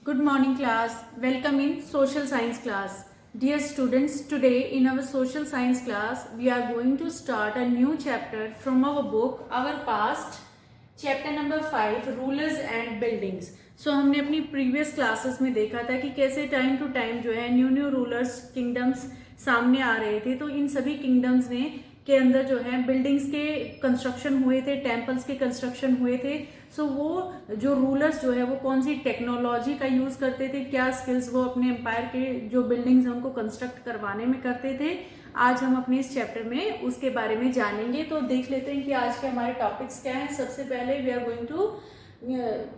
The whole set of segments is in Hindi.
Good morning class. Welcome in social science class. Dear students, today in our social science class we are going to start a new chapter from our book Our Past, chapter number 5 Rulers and Buildings. So हमने अपनी previous classes में देखा था कि कैसे time to time जो है न्यू रूलर्स किंगडम्स सामने आ रहे थे। तो इन सभी किंगडम्स ने के अंदर जो है बिल्डिंग्स के कंस्ट्रक्शन हुए थे, टेम्पल्स के कंस्ट्रक्शन हुए थे। सो वो जो रूलर्स जो है वो कौन सी टेक्नोलॉजी का यूज करते थे, क्या स्किल्स वो अपने एम्पायर के जो बिल्डिंग्स हैं उनको कंस्ट्रक्ट करवाने में करते थे। आज हम अपने इस चैप्टर में उसके बारे में जानेंगे। तो देख लेते हैं कि आज के हमारे टॉपिक्स क्या हैं। सबसे पहले we are going to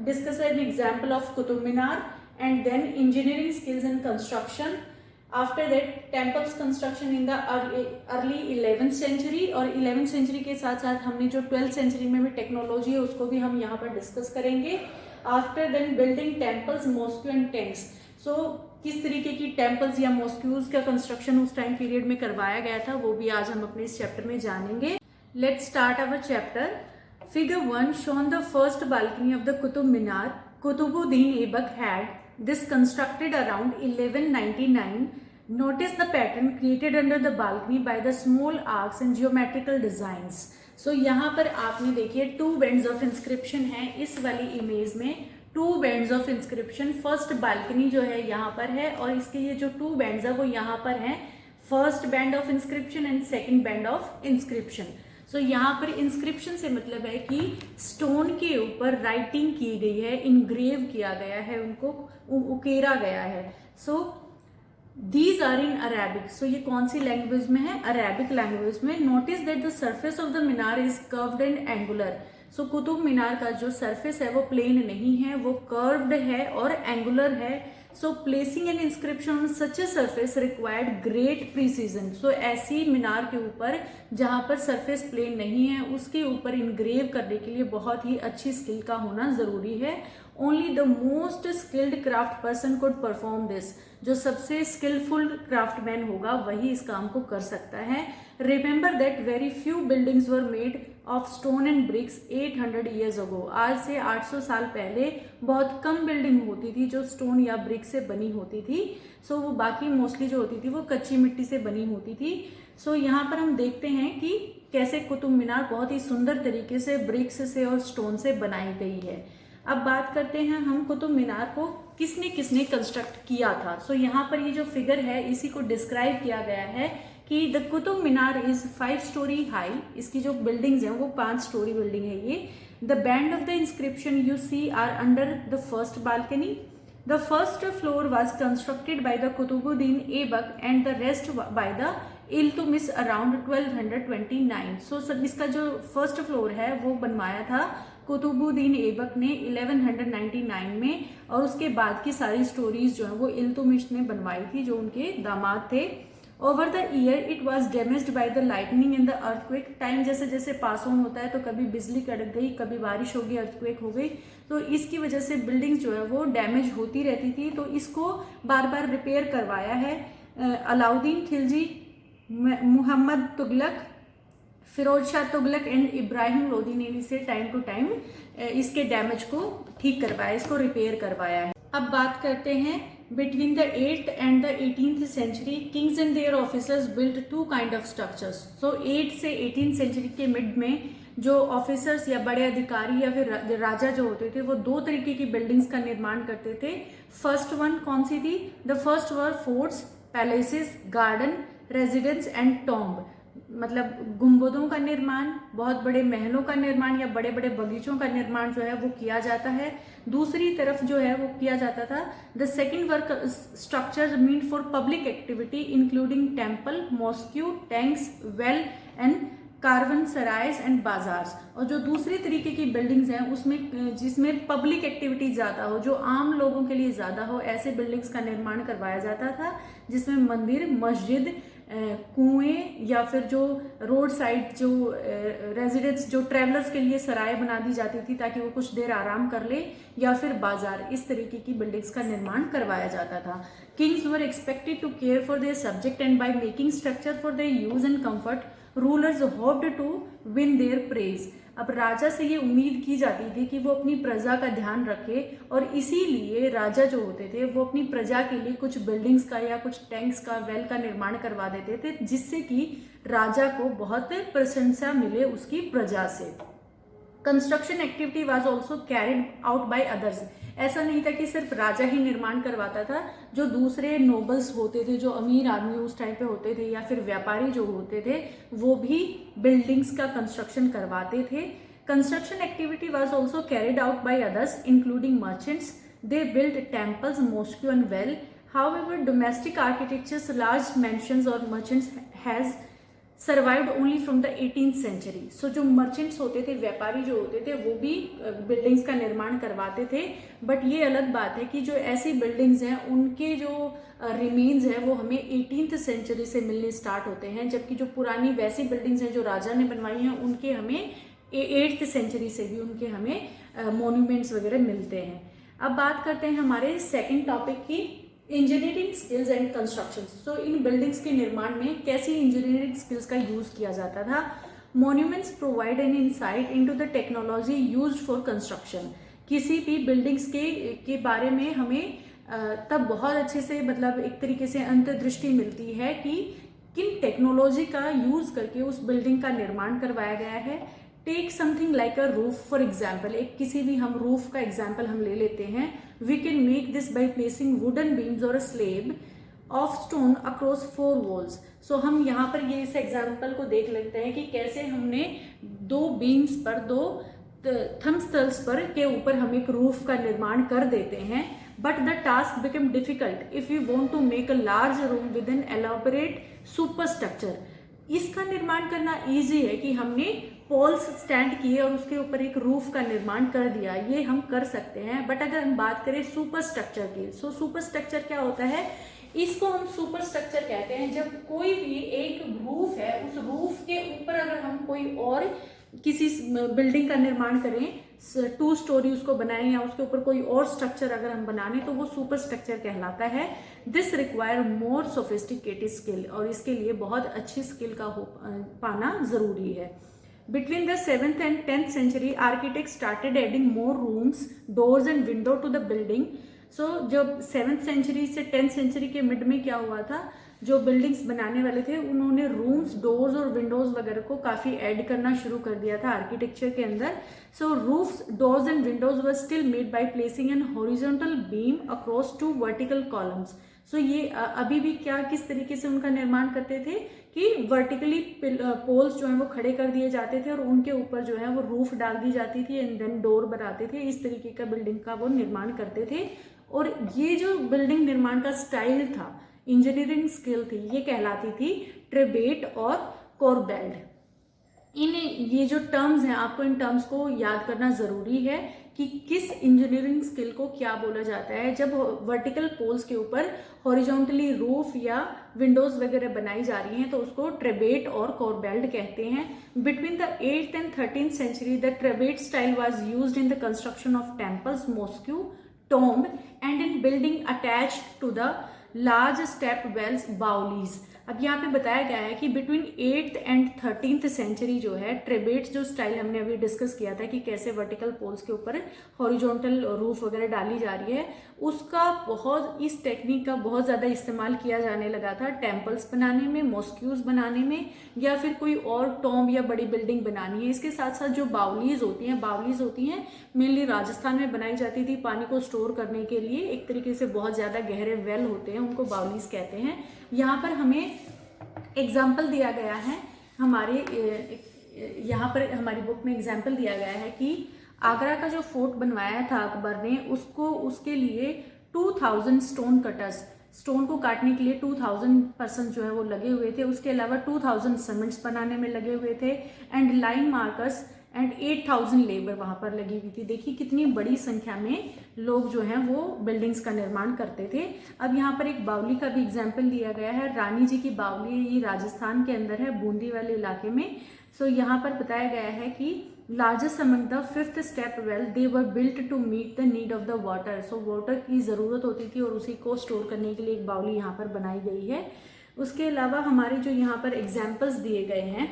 discuss an example of Qutub Minar and then engineering skills in construction. After that temples construction in the early 11th century, और 11th सेंचुरी के साथ साथ हमने जो 12th सेंचुरी में भी टेक्नोलॉजी है उसको भी हम यहाँ पर डिस्कस करेंगे। After then building temples, mosque and tanks. So किस तरीके की टेम्पल्स या मॉस्क्यूज का कंस्ट्रक्शन उस टाइम पीरियड में करवाया गया था वो भी आज हम अपने इस चैप्टर में जानेंगे। Let's start our chapter. Figure 1 shown the first balcony of the Qutub Minar Qutbuddin Aibak had this constructed around 1199. Notice the pattern created under the balcony by the small arcs and geometrical designs. So यहाँ पर आपने देखिए 2 bands of inscription है इस वाली इमेज में। 2 bands of inscription, first balcony जो है यहाँ पर है और इसके ये जो 2 bands है वो यहाँ पर है। First band of inscription and second band of inscription. So यहाँ पर इंस्क्रिप्शन से मतलब है कि स्टोन के ऊपर राइटिंग की गई है, इनग्रेव किया गया है, उनको उकेरा गया है। So these are in Arabic. So ये कौन सी लैंग्वेज में है? अरेबिक लैंग्वेज में। Notice that the surface of the minar is curved and angular. So Qutub Minar का जो सरफेस है वो प्लेन नहीं है, वो कर्व्ड है और एंगुलर है। So placing an inscription on such a surface required great precision. So ऐसी मीनार के ऊपर जहां पर सरफेस प्लेन नहीं है उसके ऊपर इनग्रेव करने के लिए बहुत ही अच्छी स्किल का होना जरूरी है। Only the most skilled craft person could perform this. जो सबसे स्किलफुल क्राफ्टमैन होगा वही इस काम को कर सकता है। Remember that very few buildings were made of stone and bricks 800 years ago. आज से 800 साल पहले बहुत कम बिल्डिंग होती थी जो स्टोन या ब्रिक से बनी होती थी। सो वो बाकी मोस्टली जो होती थी वो कच्ची मिट्टी से बनी होती थी। सो यहाँ पर हम देखते हैं कि कैसे कुतुब मीनार बहुत ही सुंदर तरीके से ब्रिक्स से और स्टोन से बनाई गई है। अब बात करते हैं हम कुतुब मीनार को किसने किसने कंस्ट्रक्ट किया था। सो यहाँ पर ये जो फिगर है इसी को डिस्क्राइब किया गया है कि the Qutub Minar is 5 story high. इसकी जो बिल्डिंग्स हैं वो 5 स्टोरी बिल्डिंग है ये। The band of the inscription you see are under the first balcony. The first floor was constructed by the Qutbuddin Aibak and the rest by the Iltutmish around 1229। So इसका जो फर्स्ट फ्लोर है वो बनवाया था कुतुबुद्दीन ऐबक ने 1199 में, और उसके बाद की सारी स्टोरीज जो है वो इल्तुमिश ने बनवाई थी जो उनके दामाद थे। Over the year it was damaged by the lightning in the earthquake. Time जैसे जैसे पास ऑन होता है तो कभी बिजली कड़क गई, कभी बारिश हो गई, अर्थक्वेक हो गई, तो इसकी वजह से बिल्डिंग्स जो है वो डैमेज होती रहती थी। तो इसको बार बार रिपेयर करवाया है अलाउद्दीन खिलजी, मोहम्मद तुगलक, फिरोज शाह तुगलक एंड इब्राहिम लोदी ने इसे टाइम टू टाइम इसके डैमेज को ठीक करवाया, इसको रिपेयर करवाया है। अब बात करते हैं between the 8th and the 18th century kings and their officers built 2 kind of structures. So 8 से 18th सेंचुरी के मिड में जो ऑफिसर्स या बड़े अधिकारी या फिर राजा जो होते थे वो 2 तरीके की बिल्डिंग्स का निर्माण करते थे। फर्स्ट वन कौन सी थी? The first were forts, palaces, garden, residence and tomb. मतलब गुंबदों का निर्माण, बहुत बड़े महलों का निर्माण या बड़े बड़े बगीचों का निर्माण जो है वो किया जाता है। दूसरी तरफ जो है वो किया जाता था the second work structure mean for public activity including temple, mosque, tanks, well and caravan sarais and bazaars. और जो दूसरी तरीके की बिल्डिंग्स हैं उसमें जिसमें पब्लिक एक्टिविटी ज़्यादा हो, जो आम लोगों के लिए ज़्यादा हो, ऐसे बिल्डिंग्स का निर्माण करवाया जाता था जिसमें मंदिर, मस्जिद, कुएं या फिर जो रोड साइड जो रेजिडेंट्स जो ट्रेवलर्स के लिए सराय बना दी जाती थी ताकि वो कुछ देर आराम कर ले, या फिर बाजार, इस तरीके की बिल्डिंग्स का निर्माण करवाया जाता था। Kings were expected to care for their subject and by making structure for their use and comfort rulers hoped to win their praise. अब राजा से ये उम्मीद की जाती थी कि वो अपनी प्रजा का ध्यान रखे, और इसीलिए राजा जो होते थे वो अपनी प्रजा के लिए कुछ बिल्डिंग्स का या कुछ टैंक्स का, वेल का निर्माण करवा देते थे, जिससे कि राजा को बहुत प्रशंसा मिले उसकी प्रजा से। Construction activity was also carried out by others. ऐसा नहीं था कि सिर्फ राजा ही निर्माण करवाता था, जो दूसरे नोबल्स होते थे, जो अमीर आदमी उस टाइम पे होते थे, या फिर व्यापारी जो होते थे, वो भी बिल्डिंग्स का कंस्ट्रक्शन करवाते थे। Construction activity was also carried out by others including merchants. They build temples, mosque and well. However domestic architectures, large mansions और merchants has survived only from the 18th century. So जो मर्चेंट्स होते थे, व्यापारी जो होते थे, वो भी बिल्डिंग्स का निर्माण करवाते थे, बट ये अलग बात है कि जो ऐसी बिल्डिंग्स हैं उनके जो रिमेन्स हैं वो हमें 18th सेंचुरी से मिलने स्टार्ट होते हैं, जबकि जो पुरानी वैसी बिल्डिंग्स हैं जो राजा ने बनवाई हैं उनके हमें 8th सेंचुरी से भी उनके हमें मॉन्यूमेंट्स वगैरह मिलते हैं। अब बात करते हैं हमारे सेकेंड टॉपिक की, engineering skills and construction. So in buildings के निर्माण में कैसी इंजीनियरिंग स्किल्स का यूज किया जाता था। Monuments provide an insight into the technology used for construction. किसी भी बिल्डिंग्स के बारे में हमें तब बहुत अच्छे से, मतलब एक तरीके से अंतर्दृष्टि मिलती है कि किन टेक्नोलॉजी का यूज करके उस बिल्डिंग का निर्माण करवाया गया है। Take something like a roof for example, एक किसी भी हम रूफ का एग्जाम्पल हम ले लेते हैं। We can make this by placing wooden beams और slab of stone across 4 walls. So हम यहाँ पर ये इस एग्जाम्पल को देख लेते हैं कि कैसे हमने 2 बीम्स पर, 2 थम्बस्थल्स पर के ऊपर हम एक रूफ का निर्माण कर देते हैं। But the task become difficult if you want to make a large room with an elaborate super structure. इसका निर्माण करना इजी है कि हमने पोल्स स्टैंड किए और उसके ऊपर एक रूफ का निर्माण कर दिया, ये हम कर सकते हैं। बट अगर हम बात करें सुपर स्ट्रक्चर की, सो सुपर स्ट्रक्चर क्या होता है, इसको हम सुपर स्ट्रक्चर कहते हैं जब कोई भी एक रूफ है, उस रूफ के ऊपर अगर हम कोई और किसी बिल्डिंग का निर्माण करें, 2 स्टोरी उसको बनाएं या उसके ऊपर कोई और स्ट्रक्चर अगर हम बनाने, तो वो सुपर स्ट्रक्चर कहलाता है। This require more sophisticated skill, और इसके लिए बहुत अच्छी स्किल का पाना जरूरी है। Between the 7th and 10th century, architects started adding more rooms, doors and window to the building. So जब 7th century से 10th century के मिड में क्या हुआ था, जो बिल्डिंग्स बनाने वाले थे उन्होंने रूम्स, डोर्स और विंडोज वगैरह को काफ़ी ऐड करना शुरू कर दिया था आर्किटेक्चर के अंदर। So roofs, doors and windows were still made by placing an horizontal beam across 2 vertical columns. So ये अभी भी क्या, किस तरीके से उनका निर्माण करते थे कि वर्टिकली पोल्स जो है वो खड़े कर दिए जाते थे और उनके ऊपर जो है वो रूफ डाल दी जाती थी एंड देन डोर बनाते थे। इस तरीके का बिल्डिंग का वो निर्माण करते थे। और ये जो बिल्डिंग निर्माण का स्टाइल था, इंजीनियरिंग स्किल थी, ये कहलाती थी ट्रेबेट और कोरबेल्ड। इन ये जो टर्म्स हैं, आपको इन टर्म्स को याद करना जरूरी है कि किस इंजीनियरिंग स्किल को क्या बोला जाता है। जब वर्टिकल पोल्स के ऊपर हॉरिजॉन्टली रूफ या विंडोज वगैरह बनाई जा रही हैं तो उसको ट्रेबेट और कोरबेल्ड कहते हैं। Between the 8th and 13th century the trabeate style was used in the construction of temples, mosque, tomb and in building attached to the large step wells, baolis. अब यहाँ पे बताया गया है कि between 8th and 13th century जो है ट्रेबेट जो स्टाइल हमने अभी डिस्कस किया था कि कैसे वर्टिकल पोल्स के ऊपर हॉरिजॉन्टल रूफ वगैरह डाली जा रही है, उसका बहुत, इस टेक्निक का बहुत ज़्यादा इस्तेमाल किया जाने लगा था टेम्पल्स बनाने में, मॉस्क्यूज बनाने में, या फिर कोई और टॉम्ब या बड़ी बिल्डिंग बनानी है। इसके साथ साथ जो बाउलीज होती हैं मेनली राजस्थान में बनाई जाती थी पानी को स्टोर करने के लिए। एक तरीके से बहुत ज़्यादा गहरे वेल होते हैं, उनको बाउलीज कहते हैं। यहाँ पर हमें एग्जाम्पल दिया गया है, यहाँ पर हमारी बुक में एग्जाम्पल दिया गया है कि आगरा का जो फोर्ट बनवाया था अकबर ने, उसके लिए 2000 स्टोन कटर्स, स्टोन को काटने के लिए 2000 पर्सन जो है वो लगे हुए थे। उसके अलावा 2000 सीमेंट्स बनाने में लगे हुए थे and line markers and 8000 labour वहाँ पर लगी हुई थी। देखिए कितनी बड़ी संख्या में लोग जो हैं वो बिल्डिंग्स का निर्माण करते थे। अब यहाँ पर एक बावली का भी एग्जाम्पल दिया गया है, रानी जी की बावली, ये राजस्थान के अंदर है, बूंदी वाले इलाके में। सो यहाँ पर बताया गया है कि largest among the 5th step well they were built to meet the need of the water. So water की ज़रूरत होती थी और उसी को स्टोर करने के लिए एक बावली यहाँ पर बनाई गई है। उसके अलावा हमारे जो यहाँ पर एग्जाम्पल्स दिए गए हैं,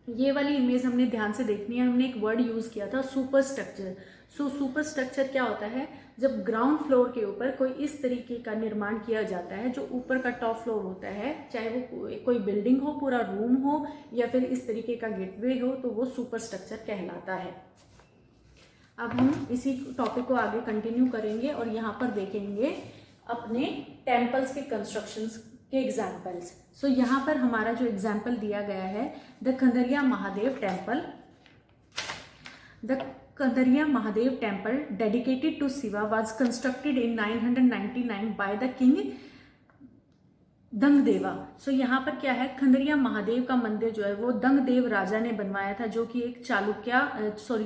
ये वाली इमेज हमने ध्यान से देखनी है। हमने एक वर्ड यूज़ किया था super structure. So super structure क्या होता है, जब ग्राउंड फ्लोर के ऊपर कोई इस तरीके का निर्माण किया जाता है, जो ऊपर का टॉप फ्लोर होता है, चाहे वो कोई बिल्डिंग हो, पूरा रूम हो, या फिर इस तरीके का गेटवे हो, तो वो सुपर स्ट्रक्चर कहलाता है। अब हम इसी टॉपिक को आगे कंटिन्यू करेंगे और यहाँ पर देखेंगे अपने टेम्पल्स के कंस्ट्रक्शंस के एग्जाम्पल्स। सो यहाँ पर हमारा जो एग्जाम्पल दिया गया है, the Kandariya Mahadeva temple. The Kandariya Mahadeva temple dedicated to Shiva was constructed in 999 by the king Dhangadeva. So यहाँ पर क्या है, खंडरिया महादेव का मंदिर जो है वो दंगदेव राजा ने बनवाया था, जो कि एक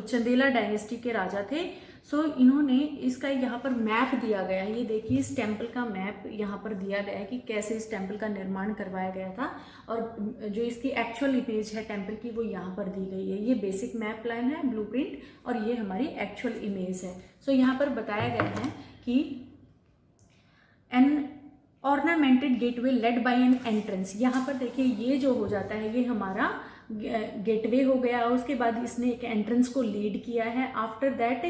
चंदेला डायनेस्टी के राजा थे। सो इन्होंने इसका यहाँ पर मैप दिया गया है, ये देखिए इस टेम्पल का मैप यहाँ पर दिया गया है कि कैसे इस टेम्पल का निर्माण करवाया गया था, और जो इसकी एक्चुअल इमेज है टेम्पल की वो यहाँ पर दी गई है। ये बेसिक मैप प्लान है, ब्लूप्रिंट, और ये हमारी एक्चुअल इमेज है। सो यहाँ पर बताया गया है कि an ornamented gateway led by an entrance. यहाँ पर देखिए ये जो हो जाता है ये हमारा गेटवे हो गया, उसके बाद इसने एक एंट्रेंस को लीड किया है। After that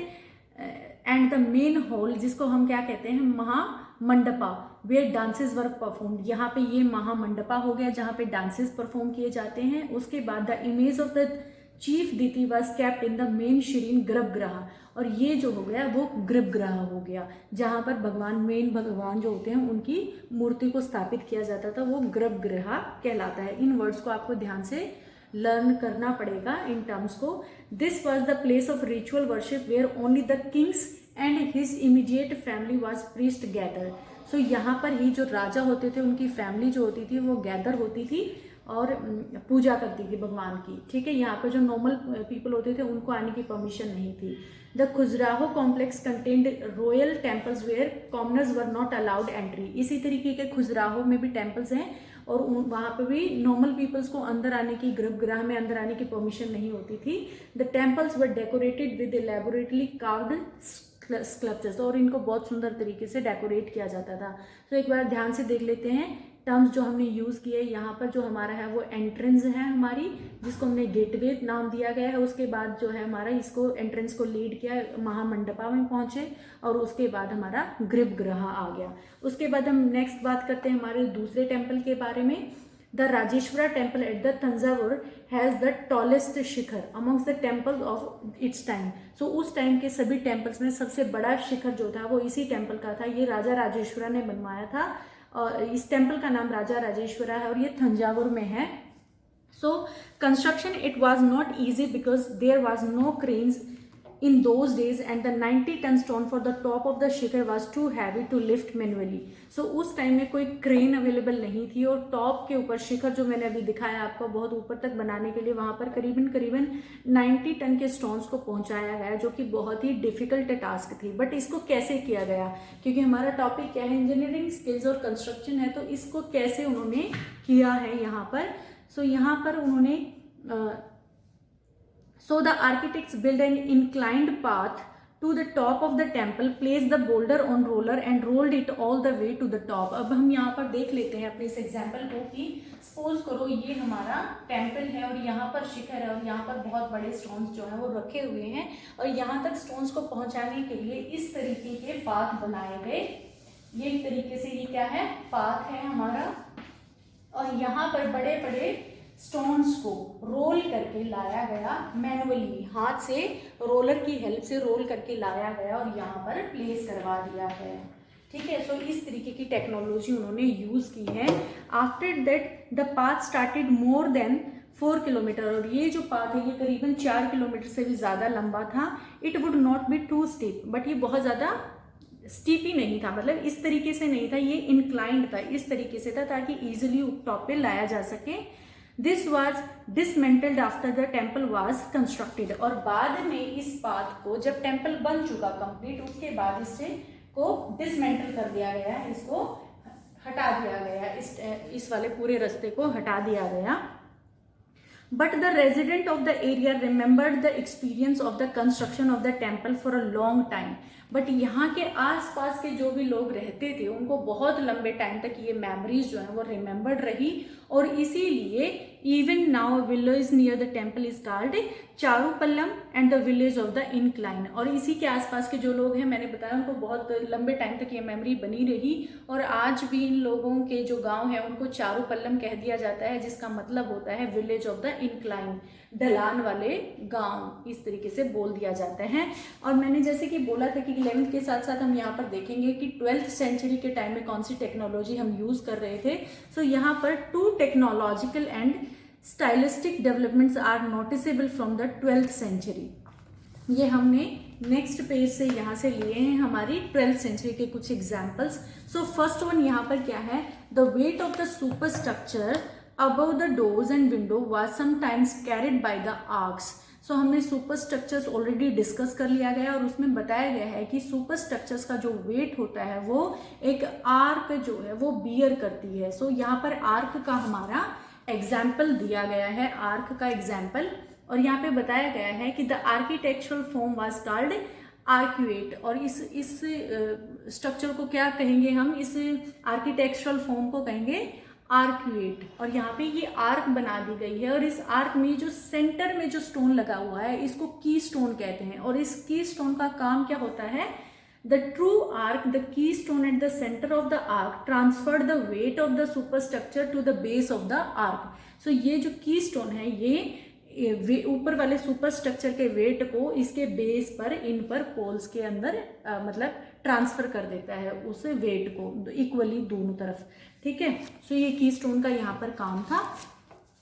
and the main hall, जिसको हम क्या कहते हैं, महामंडपा, वेयर डांसेस वर परफॉर्म। यहाँ पे ये महामंडपा हो गया जहाँ पे डांसेस परफॉर्म किए जाते हैं। उसके बाद the image of the chief deity was kept in the main shrine garbhagriha, और ये जो हो गया वो गर्भगृह हो गया, जहाँ पर मेन भगवान जो होते हैं उनकी मूर्ति को स्थापित किया जाता था, वो गर्भगृह कहलाता है। इन वर्ड्स को आपको ध्यान से लर्न करना पड़ेगा इन टर्म्स को। This was the place of ritual worship where only the kings and his immediate family was priest gather. So यहाँ पर ही जो राजा होते थे उनकी फैमिली जो होती थी वो गैदर होती थी और पूजा करती थी भगवान की, ठीक है। यहाँ पर जो नॉर्मल पीपल होते थे उनको आने की परमिशन नहीं थी। The Khajuraho complex contained royal temples where commoners were not allowed entry. इसी तरीके के खुजराहो में भी टेम्पल्स हैं और वहाँ पर भी नॉर्मल पीपल्स को अंदर आने की, गर्भगृह में अंदर आने की परमिशन नहीं होती थी। The temples were decorated with elaborately carved sculptures, और इनको बहुत सुंदर तरीके से डेकोरेट किया जाता था। तो एक बार ध्यान से देख लेते हैं टर्म्स जो हमने यूज़ किए। यहाँ पर जो हमारा है वो एंट्रेंस है हमारी, जिसको हमने गेटवे नाम दिया गया है। उसके बाद जो है हमारा इसको एंट्रेंस को लीड किया, महामंडपा में पहुँचे, और उसके बाद हमारा गर्भगृह आ गया। उसके बाद हम नेक्स्ट बात करते हैं हमारे दूसरे टेम्पल के बारे में। The Rajeshwara temple at the Thanjavur has the tallest shikhara amongst the temples of its time. So उस टाइम के सभी टेम्पल्स में सबसे बड़ा शिखर जो था वो इसी टेम्पल का था। ये राजा राजेश्वरा ने बनवाया था, और इस टेम्पल का नाम राजा राजेश्वरा है, और ये तंजावुर में है। So construction it was not easy because there was no cranes in those days and the 90 ton stone for the top of the Shikhar was too heavy to lift manually। so उस टाइम में कोई क्रेन अवेलेबल नहीं थी, और टॉप के ऊपर शिखर जो मैंने अभी दिखाया आपको बहुत ऊपर तक बनाने के लिए वहाँ पर करीबन 90 टन के स्टोन्स को पहुँचाया गया, जो कि बहुत ही डिफिकल्ट टास्क थी। बट इसको कैसे किया गया, क्योंकि हमारा टॉपिक क्या है, इंजीनियरिंग स्किल्स और कंस्ट्रक्शन है, तो इसको कैसे उन्होंने किया है यहाँ पर। सो यहाँ पर उन्होंने So the architects built an inclined path to the top of the temple, placed the boulder on roller and rolled it all the way to the top। अब हम यहाँ पर देख लेते हैं अपने इस एग्जाम्पल को कि सपोज करो ये हमारा टेम्पल है और यहाँ पर शिखर है और यहाँ पर बहुत बड़े स्टोन्स जो है वो रखे हुए हैं, और यहाँ तक स्टोन्स को पहुँचाने के लिए इस तरीके के पाथ बनाए गए। ये एक तरीके से ये क्या है, पाथ है हमारा, और यहाँ पर बड़े बड़े स्टोन्स को रोल करके लाया गया, मैनुअली हाथ से रोलर की हेल्प से रोल करके लाया गया और यहाँ पर प्लेस करवा दिया है, ठीक है। सो इस तरीके की टेक्नोलॉजी उन्होंने यूज़ की है। After that the path started more than 4 kilometre, और ये जो पाथ है ये करीबन 4 किलोमीटर से भी ज़्यादा लंबा था। It would not be too steep, but ये बहुत ज़्यादा स्टीप ही नहीं था, मतलब इस तरीके से नहीं था, ये इंक्लाइंड था, इस तरीके से था ताकि ईजिली टॉप पे लाया जा सके। This was dismantled after the temple was constructed, और बाद में इस पाथ को जब टेम्पल बन चुका कंप्लीट, उसके बाद इससे को डिसमेंटल कर दिया गया, इसको हटा दिया गया, इस वाले पूरे रास्ते को हटा दिया गया। but the resident of the area remembered the experience of the construction of the temple for a long time. But यहाँ के आसपास के जो भी लोग रहते थे उनको बहुत लंबे टाइम तक ये मेमोरीज जो है वो रिमेम्बर्ड रही, और इसीलिए even now village near the temple is called Charupallam and the village of the incline. और इसी के आसपास के जो लोग हैं, मैंने बताया, उनको बहुत लंबे टाइम तक ये मेमोरी बनी रही, और आज भी इन लोगों के जो गांव है उनको चारूपल्लम कह दिया जाता है, जिसका मतलब होता है विलेज ऑफ द इनक्लाइन, ढलान वाले गांव, इस तरीके से बोल दिया जाता है। और मैंने जैसे कि बोला था कि 11th के साथ साथ हम यहाँ पर देखेंगे कि 12th सेंचुरी के टाइम में कौन सी टेक्नोलॉजी हम यूज कर रहे थे। सो यहाँ पर 2 technological and stylistic developments are noticeable from the 12th century. ये हमने नेक्स्ट पेज से यहाँ से लिए हैं हमारी 12th सेंचुरी के कुछ एग्जाम्पल्स। सो फर्स्ट वन यहाँ पर क्या है, the weight of the super structure above the doors and window was sometimes carried by the arcs। सो हमने सुपर स्ट्रक्चर्स ऑलरेडी डिस्कस कर लिया गया, और उसमें बताया गया है कि सुपर स्ट्रक्चर्स का जो वेट होता है वो एक आर्क जो है वो बियर करती है। सो यहाँ पर आर्क का हमारा एग्जाम्पल दिया गया है, आर्क का एग्जाम्पल, और यहाँ पे बताया गया है कि the architectural form was called arcuate. और इस स्ट्रक्चर को क्या कहेंगे हम, इस आर्किटेक्चरल फॉर्म को कहेंगे आर्क्यूएट। और यहाँ पे ये आर्क बना दी गई है, और इस आर्क में जो सेंटर में जो स्टोन लगा हुआ है इसको की स्टोन कहते हैं। और इस की स्टोन का काम क्या होता है, the true arch, the key stone at the centre of the arch transferred the weight of the super structure to the base of the arch. So ये जो की स्टोन है ये ऊपर वाले सुपर स्ट्रक्चर के वेट को इसके बेस पर, इन पर पोल्स के अंदर मतलब ट्रांसफर कर देता है उस वेट को इक्वली दोनों तरफ, ठीक है। सो ये की स्टोन का यहाँ पर काम था।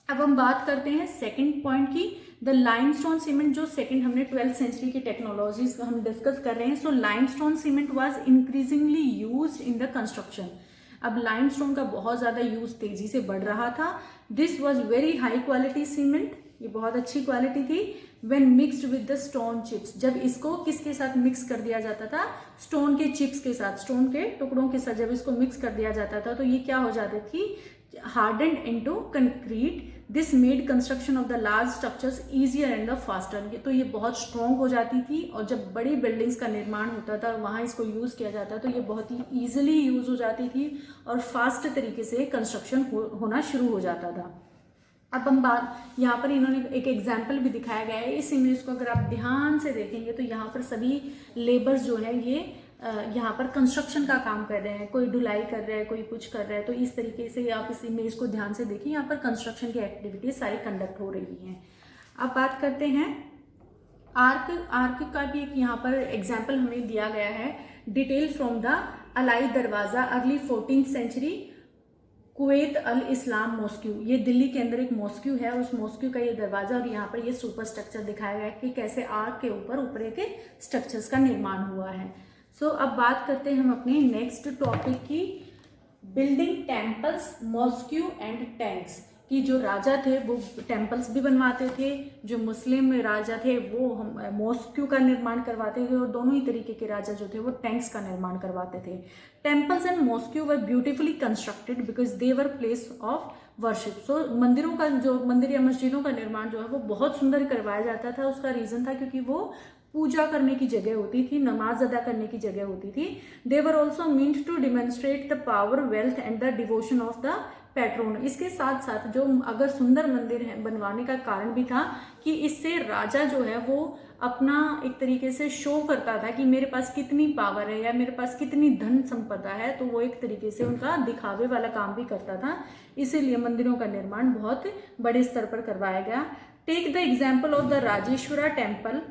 अब हम बात करते हैं सेकंड पॉइंट की, द लाइमस्टोन सीमेंट, जो सेकंड हमने 12th सेंचुरी की टेक्नोलॉजीज को हम डिस्कस कर रहे हैं। So limestone cement was increasingly used in the construction. अब लाइमस्टोन का बहुत ज्यादा यूज तेजी से बढ़ रहा था। This was very high quality cement, ये बहुत अच्छी क्वालिटी थी। When mixed with the stone chips, जब इसको किसके साथ मिक्स कर दिया जाता था, स्टोन के चिप्स के साथ, स्टोन के टुकड़ों के साथ जब इसको मिक्स कर दिया जाता था तो ये क्या हो जाती थी, hardened into concrete. This made construction of the large structures easier and the faster. तो ये बहुत स्ट्रॉन्ग हो जाती थी, और जब बड़ी बिल्डिंग्स का निर्माण होता था वहाँ इसको यूज किया जाता तो ये बहुत ही ईजिली यूज हो जाती थी, और फास्ट तरीके से कंस्ट्रक्शन होना शुरू हो जाता था। अब हम बात, यहाँ पर इन्होंने एक एग्जाम्पल भी दिखाया गया है। इस इमेज को अगर आप ध्यान से देखेंगे तो यहाँ पर सभी लेबर्स जो है ये यहाँ पर कंस्ट्रक्शन का काम कर रहे हैं, कोई ढुलाई कर रहा है, कोई कुछ कर रहा है। तो इस तरीके से आप इस इमेज को ध्यान से देखिए, यहाँ पर कंस्ट्रक्शन की एक्टिविटीज सारी कंडक्ट हो रही हैं। अब बात करते हैं आर्क का भी एक यहाँ पर एग्जाम्पल हमें दिया गया है, डिटेल फ्रॉम द अलाई दरवाजा, early 14th century Kuwait al Islam mosque. ये दिल्ली के अंदर एक मॉस्क्यू है, उस मॉस्क्यू का ये दरवाजा, और यहाँ पर ये सुपर स्ट्रक्चर दिखाया गया है कि कैसे आर्क के ऊपर के स्ट्रक्चर्स का निर्माण हुआ है। सो अब बात करते हैं हम अपने नेक्स्ट टॉपिक की, building temples, mosque and tanks. कि जो राजा थे वो टेम्पल्स भी बनवाते थे, जो मुस्लिम राजा थे वो मॉस्क्यू का निर्माण करवाते थे, और दोनों ही तरीके के राजा जो थे वो टैंक्स का निर्माण करवाते थे। Temples and mosque were beautifully constructed because they were place of worship. So मंदिरों का जो मंदिर या मस्जिदों का निर्माण जो है वो बहुत सुंदर करवाया जाता था। उसका रीजन था क्योंकि वो पूजा करने की जगह होती थी, नमाज अदा करने की जगह होती थी। They were also meant to demonstrate the power, wealth and the devotion of the patron. इसके साथ साथ जो अगर सुंदर मंदिर है बनवाने का कारण भी था कि इससे राजा जो है वो अपना एक तरीके से शो करता था कि मेरे पास कितनी पावर है या मेरे पास कितनी धन संपदा है, तो वो एक तरीके से उनका दिखावे वाला काम भी करता था। इसीलिए मंदिरों का निर्माण बहुत बड़े स्तर पर करवाया गया। Take the example of the Rajeshwara temple.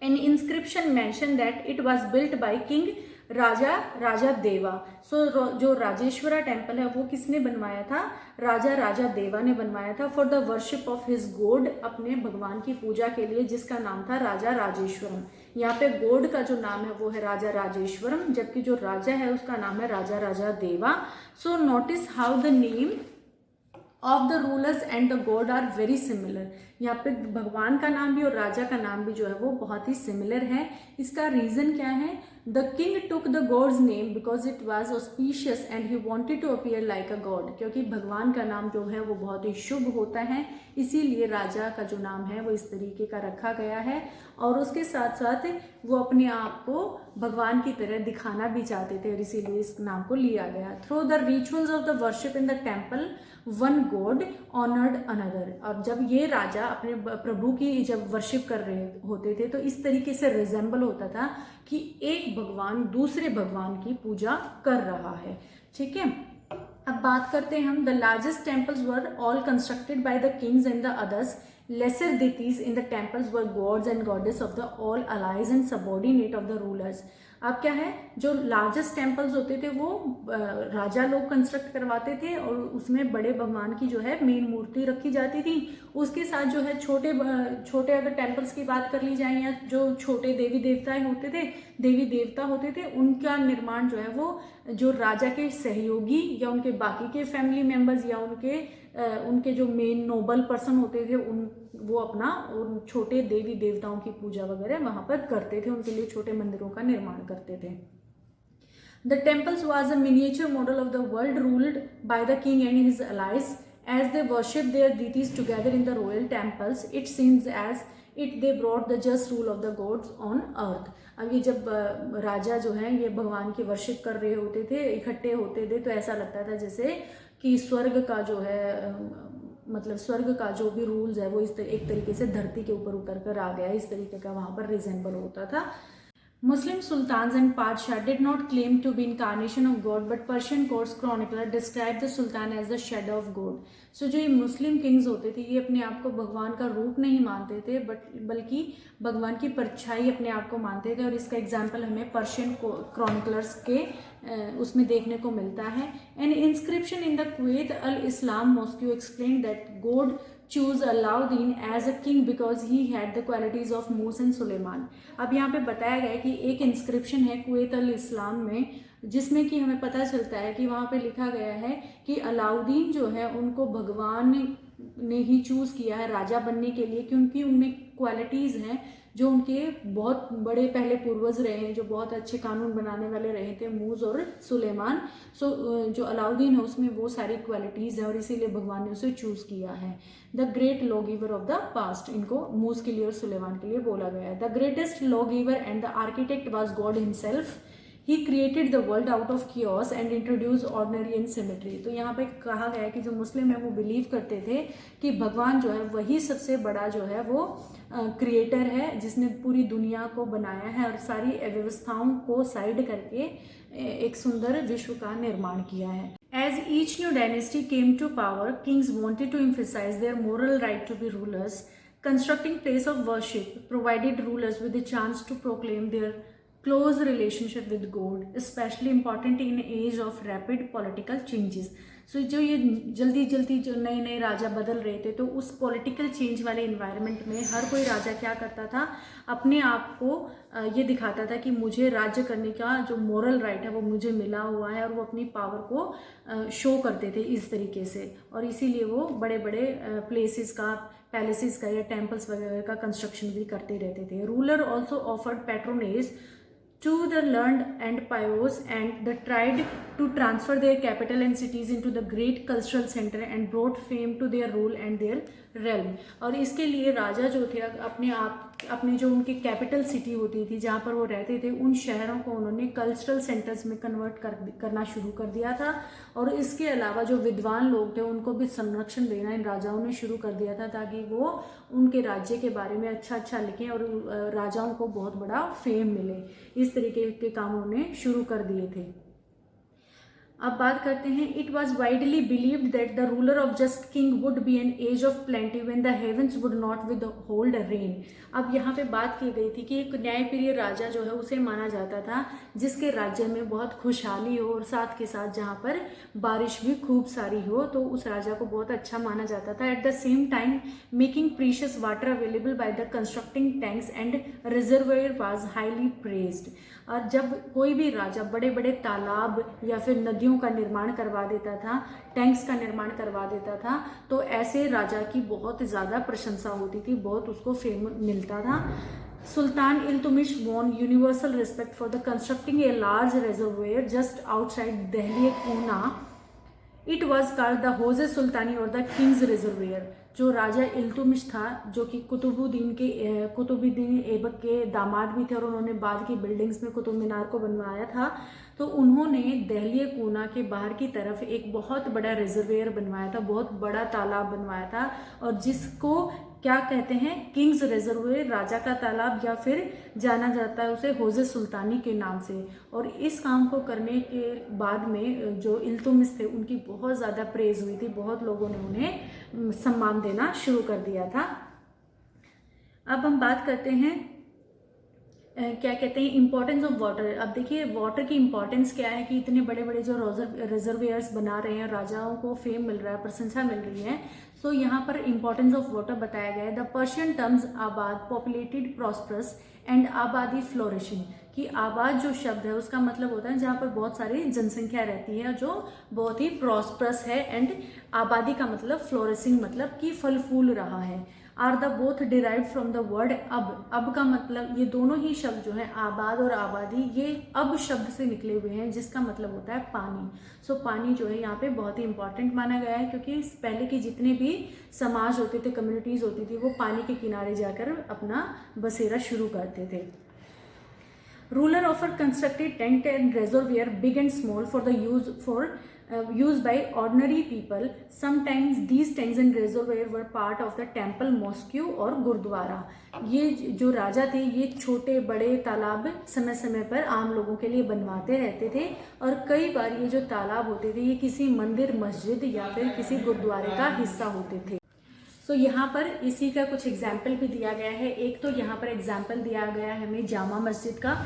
An inscription mentioned that it was built by King Raja Deva. So जो राजेश्वरा टेम्पल है वो किसने बनवाया था, राजा देवा ने बनवाया था, for the worship of his God, अपने भगवान की पूजा के लिए, जिसका नाम था राजा राजेश्वरम। यहाँ पे गॉड का जो नाम है वो है राजा राजेश्वरम, जबकि जो राजा है उसका नाम है Raja Deva. So notice how the name of the rulers and the god are very similar. यहाँ पे भगवान का नाम भी और राजा का नाम भी जो है वो बहुत ही सिमिलर है। इसका रीज़न क्या है? The king took the god's name because it was auspicious and he wanted to appear like a god. क्योंकि भगवान का नाम जो है वो बहुत ही शुभ होता है, इसीलिए राजा का जो नाम है वो इस तरीके का रखा गया है। और उसके साथ साथ वो अपने आप को भगवान की तरह दिखाना भी चाहते थे और इसीलिए इस नाम को लिया गया। Through the rituals of the worship in the temple one God honoured another. और जब ये राजा अपने प्रभु की जब वर्शिप कर रहे होते थे तो इस तरीके से रिजेंबल होता था कि एक भगवान दूसरे भगवान की पूजा कर रहा है। ठीक है, अब बात करते हैं हम। The largest temples were all constructed by the kings and the others lesser deities in the temples were gods and goddess of the all allies and subordinate of the rulers। अब क्या है, जो लार्जेस्ट टेम्पल्स होते थे वो राजा लोग कंस्ट्रक्ट करवाते थे और उसमें बड़े भगवान की जो है मेन मूर्ति रखी जाती थी। उसके साथ जो है छोटे छोटे अगर टेम्पल्स की बात कर ली जाए या जो छोटे देवी देवताएं होते थे, देवी देवता होते थे, उनका निर्माण जो है वो जो राजा के सहयोगी या उनके बाकी के फैमिली मेंबर्स या उनके जो मेन नोबल पर्सन होते थे वो अपना उन छोटे देवी देवताओं की पूजा वगैरह वहाँ पर करते थे, उनके लिए छोटे मंदिरों का निर्माण करते थे। The temples was a miniature model of the world ruled by the king and his allies. As they worshipped their deities together in the royal temples, it seems as it they brought the just rule of the gods on earth। अब ये जब राजा जो है ये भगवान की वर्शिप कर रहे होते थे, इकट्ठे होते थे, तो ऐसा लगता था जैसे कि स्वर्ग का जो है मतलब स्वर्ग का जो भी रूल्स है वो एक तरीके से धरती के ऊपर उतर कर आ गया, इस तरीके का वहाँ पर रिजेंबल होता था। Muslim sultans and Padshah did not claim to be incarnation of God, but Persian courts chronicler described the sultan as the shadow of God। So जो ये मुस्लिम किंग्स होते थे ये अपने आप को भगवान का रूप नहीं मानते थे बल्कि भगवान की परछाई अपने आप को मानते थे। और इसका एग्जाम्पल हमें पर्शियन क्रॉनिकलर्स के उसमें देखने को मिलता है। An inscription in the Quwwat al Islam mosque explain that god choose Alauddin as a king because he had the qualities of Musa and Sulaiman. अब यहाँ पे बताया गया है कि एक इंस्क्रिप्शन है कुवैत अल इस्लाम में जिसमें कि हमें पता चलता है कि वहाँ पे लिखा गया है कि अलाउद्दीन जो है उनको भगवान ने ही चूज़ किया है राजा बनने के लिए, क्योंकि उनमें क्वालिटीज़ हैं जो उनके बहुत बड़े पहले पूर्वज रहे हैं, जो बहुत अच्छे कानून बनाने वाले रहे थे, मूस और सुलेमान। जो अलाउद्दीन है उसमें वो सारी क्वालिटीज़ हैं और इसीलिए भगवान ने उसे चूज़ किया है। The great law giver of the past, इनको मूस के लिए और सुलेमान के लिए बोला गया है। The greatest law giver and the architect was God himself. He created the world out of chaos and introduce ordinary and symmetry. तो यहाँ पे कहा गया है कि जो मुस्लिम है वो बिलीव करते थे कि भगवान जो है वही सबसे बड़ा जो है वो क्रिएटर है जिसने पूरी दुनिया को बनाया है और सारी अव्यवस्थाओं को साइड करके एक सुंदर विश्व का निर्माण किया है। As each new dynasty came to power, kings wanted to emphasize their moral right to be rulers. Constructing place of worship provided rulers with the chance to proclaim their close relationship with God, especially important in age of rapid political changes। सो जो ये जल्दी जल्दी जो नए नए राजा बदल रहे थे तो उस पॉलिटिकल चेंज वाले इन्वायरमेंट में हर कोई राजा क्या करता था, अपने आप को ये दिखाता था कि मुझे राज्य करने का जो मोरल राइट है वो मुझे मिला हुआ है, और वो अपनी पावर को शो करते थे इस तरीके से। और इसीलिए वो बड़े बड़े प्लेसेस का, पैलेसेस का या टेम्पल्स वगैरह का कंस्ट्रक्शन भी करते रहते थे। Ruler also offered patronage to the learned and pious, and they tried to transfer their capital and cities into the great cultural center and brought fame to their rule and their realm। और इसके लिए राजा जो थे अपने जो उनकी कैपिटल सिटी होती थी जहाँ पर वो रहते थे उन शहरों को उन्होंने कल्चरल सेंटर्स में कन्वर्ट करना शुरू कर दिया था। और इसके अलावा जो विद्वान लोग थे उनको भी संरक्षण देना इन राजाओं ने शुरू कर दिया था ताकि वो उनके राज्य के बारे में अच्छा लिखें और राजाओं को बहुत बड़ा फेम मिले। इस तरीके के काम उन्होंने शुरू कर दिए थे। अब बात करते हैं, it was widely believed that the ruler of just king would be an age of plenty when the heavens would not withhold rain. अब यहाँ पे बात की गई थी कि एक न्यायप्रिय राजा जो है उसे माना जाता था जिसके राज्य में बहुत खुशहाली हो और साथ के साथ जहाँ पर बारिश भी खूब सारी हो, तो उस राजा को बहुत अच्छा माना जाता था। At the same time making precious water available by the constructing tanks and reservoir was highly praised. और जब कोई भी राजा बड़े बड़े तालाब या फिर नदियों का निर्माण करवा देता था, टैंक्स का निर्माण करवा देता था, तो ऐसे राजा की बहुत ज़्यादा प्रशंसा होती थी, बहुत उसको फेम मिलता था। सुल्तान Iltutmish won universal respect for the constructing a large reservoir just outside Dehliya-Kuna. It was called the Hauz Sultani और द किंग्स रिजर्वेयर। जो राजा इल्तुमिश था, जो कि कुतुबुद्दीन ऐबक के दामाद भी थे और उन्होंने बाद की बिल्डिंग्स में कुतुब मीनार को बनवाया था, तो उन्होंने दहलिया कूना के बाहर की तरफ एक बहुत बड़ा रिजर्वेयर बनवाया था, बहुत बड़ा तालाब बनवाया था, और जिसको क्या कहते हैं, किंग्स रिजर्वेयर, राजा का तालाब, या फिर जाना जाता है उसे हौज़ सुल्तानी के नाम से। और इस काम को करने के बाद में जो इल्तुमिश थे उनकी बहुत ज़्यादा प्रेज हुई थी, बहुत लोगों ने उन्हें सम्मान देना शुरू कर दिया था। अब हम बात करते हैं क्या कहते हैं, इम्पोर्टेंस ऑफ वाटर। अब देखिए वाटर की इम्पोर्टेंस क्या है कि इतने बड़े बड़े जो रिजर्वेयर्स बना रहे हैं, राजाओं को फेम मिल रहा है, प्रशंसा मिल रही है। सो यहाँ पर इम्पोर्टेंस ऑफ वाटर बताया गया है। द पर्शियन टर्म्स आबाद, पॉपुलेटेड, प्रॉस्परस एंड आबादी फ्लोरिशिंग, कि आबाद जो शब्द है उसका मतलब होता है जहाँ पर बहुत सारी जनसंख्या रहती है, जो बहुत ही प्रॉस्परस है, एंड आबादी का मतलब फ्लोरिशिंग, मतलब कि फल फूल रहा है। Are the both derive from the word अब। अब का मतलब, ये दोनों ही शब्द जो है आबाद और आबादी, ये अब शब्द से निकले हुए हैं, जिसका मतलब होता है पानी। सो पानी जो है यहाँ पे बहुत ही इंपॉर्टेंट माना गया है, क्योंकि पहले के जितने भी समाज होते थे, कम्युनिटीज होती थी, वो पानी के किनारे जाकर अपना बसेरा शुरू करते थे। Ruler often constructed tent and reservoir, big and small, for the use by ordinary people. Sometimes these tents and reservoir were part of the temple, mosque और गुरुद्वारा। ये जो राजा थे, ये छोटे बड़े तालाब समय समय पर आम लोगों के लिए बनवाते रहते थे, और कई बार ये जो तालाब होते थे ये किसी मंदिर, मस्जिद या फिर किसी गुरुद्वारे का हिस्सा होते थे। सो यहाँ पर इसी का कुछ एग्जाम्पल भी दिया गया है। एक तो यहाँ पर एग्जाम्पल दिया गया है हमें जामा मस्जिद का।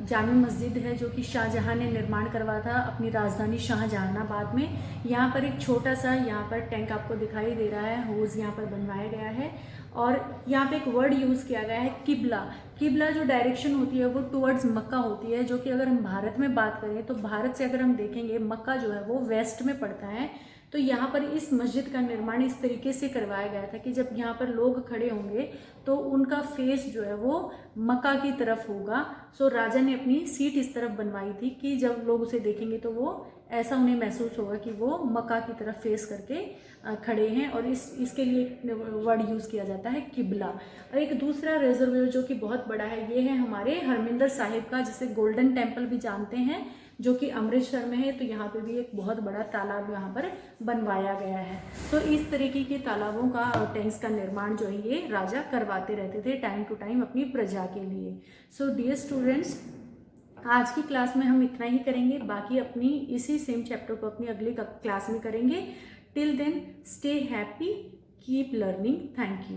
जामा मस्जिद है जो कि शाहजहां ने निर्माण करवाया था अपनी राजधानी शाहजहानाबाद में। यहाँ पर एक छोटा सा यहाँ पर टैंक आपको दिखाई दे रहा है, हौज़ यहाँ पर बनवाया गया है, और यहाँ पे एक वर्ड यूज़ किया गया है किबला। किबला जो डायरेक्शन होती है वो टुवर्ड्स मक्का होती है, जो कि अगर हम भारत में बात करें तो भारत से अगर हम देखेंगे मक्का जो है वो वेस्ट में पड़ता है। तो यहाँ पर इस मस्जिद का निर्माण इस तरीके से करवाया गया था कि जब यहाँ पर लोग खड़े होंगे तो उनका फेस जो है वो मक्का की तरफ होगा। सो राजा ने अपनी सीट इस तरफ बनवाई थी कि जब लोग उसे देखेंगे तो वो ऐसा उन्हें महसूस होगा कि वो मक्का की तरफ फेस करके खड़े हैं, और इसके लिए वर्ड यूज़ किया जाता है किबला। और एक दूसरा रिजर्वेयर जो कि बहुत बड़ा है, ये है हमारे हरमिंदर साहिब का, जिसे गोल्डन टेम्पल भी जानते हैं, जो कि अमृतसर में है। तो यहाँ पे भी एक बहुत बड़ा तालाब यहाँ पर बनवाया गया है। तो इस तरीके के तालाबों का और टैंक्स का निर्माण जो है ये राजा करवाते रहते थे टाइम टू टाइम अपनी प्रजा के लिए। सो डियर स्टूडेंट्स, आज की क्लास में हम इतना ही करेंगे, बाकी अपनी इसी सेम चैप्टर को अपनी अगली क्लास में करेंगे। Till then stay happy, keep learning. Thank you.